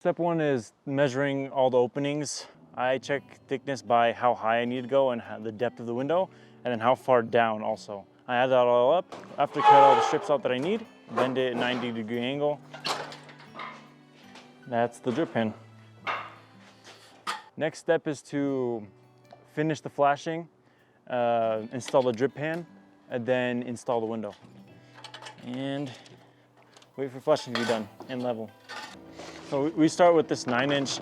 Step one is measuring all the openings. I check thickness by how high I need to go and the depth of the window, and then how far down also. I add that all up. After cut all the strips out that I need, bend it at 90-degree angle. That's the drip pan. Next step is to finish the flashing, install the drip pan, and then install the window. And wait for flashing to be done and level. So we start with this 9-inch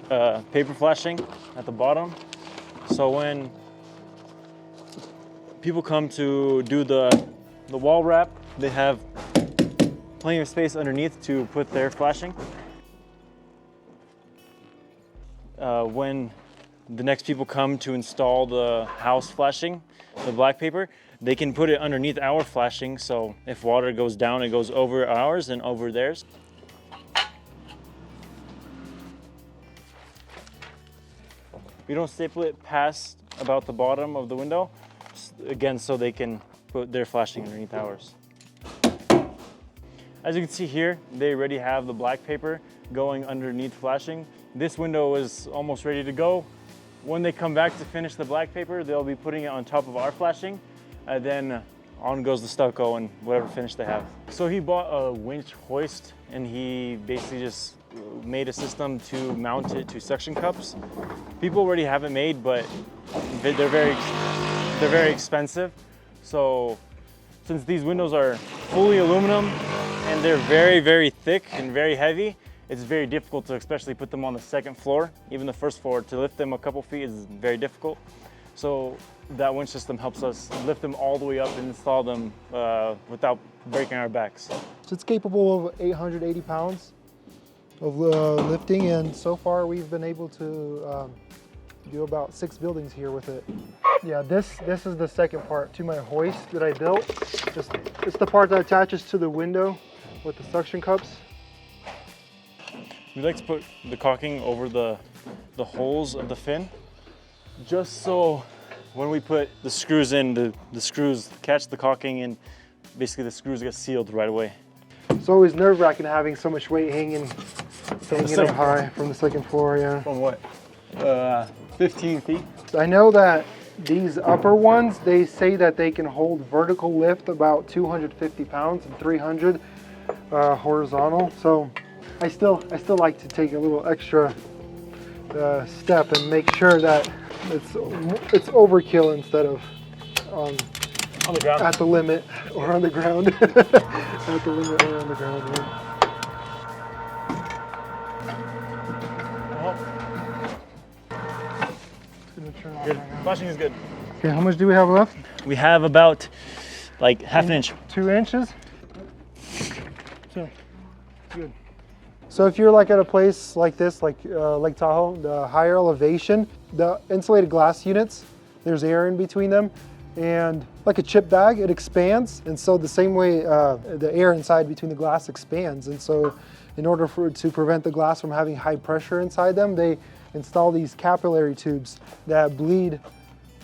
paper flashing at the bottom. So when people come to do the wall wrap, they have plenty of space underneath to put their flashing. When the next people come to install the house flashing, the black paper, they can put it underneath our flashing, so if water goes down, it goes over ours and over theirs. We don't staple it past about the bottom of the window, again, so they can put their flashing underneath ours. As you can see here, they already have the black paper going underneath flashing. This window is almost ready to go. When they come back to finish the black paper, they'll be putting it on top of our flashing, and then on goes the stucco and whatever finish they have. So he bought a Winch hoist, and he basically just made a system to mount it to suction cups. People already have it made, but they're very expensive. So since these windows are fully aluminum and they're very thick and very heavy, it's very difficult to especially put them on the second floor. Even the first floor, to lift them a couple feet is very difficult. So that winch system helps us lift them all the way up and install them without breaking our backs. So it's capable of 880 pounds of lifting, and so far we've been able to do about 6 buildings here with it. Yeah, this is the second part to my hoist that I built. It's the part that attaches to the window with the suction cups. We like to put the caulking over the holes of the fin, just so when we put the screws in, the screws catch the caulking and basically the screws get sealed right away. It's always nerve-wracking having so much weight hanging up high from the second floor, yeah. From what? 15 feet? I know that these upper ones, they say that they can hold vertical lift about 250 pounds and 300 horizontal. So I still like to take a little extra step and make sure that it's overkill instead of on the ground. At the limit or on the ground. At the limit or on the ground, yeah. Good. Flashing is good. Okay, how much do we have left? We have about like half an inch. 2 inches. So, good. So if you're like at a place like this, like Lake Tahoe, the higher elevation, the insulated glass units, there's air in between them, and like a chip bag, it expands, and so the same way the air inside between the glass expands, and so in order to prevent the glass from having high pressure inside them, they install these capillary tubes that bleed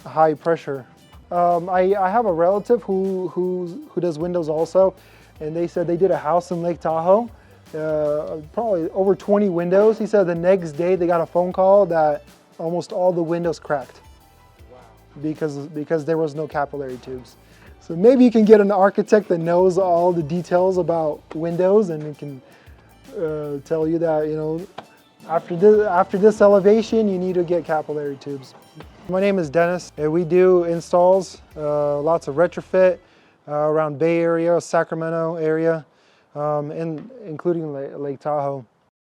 high pressure. I have a relative who does windows also, and they said they did a house in Lake Tahoe, probably over 20 windows. He said the next day they got a phone call that almost all the windows cracked. Wow. Because there was no capillary tubes. So maybe you can get an architect that knows all the details about windows, and it can tell you that, you know, after this elevation, you need to get capillary tubes. My name is Dennis, and we do installs, lots of retrofit around Bay Area, Sacramento area, and including Lake Tahoe.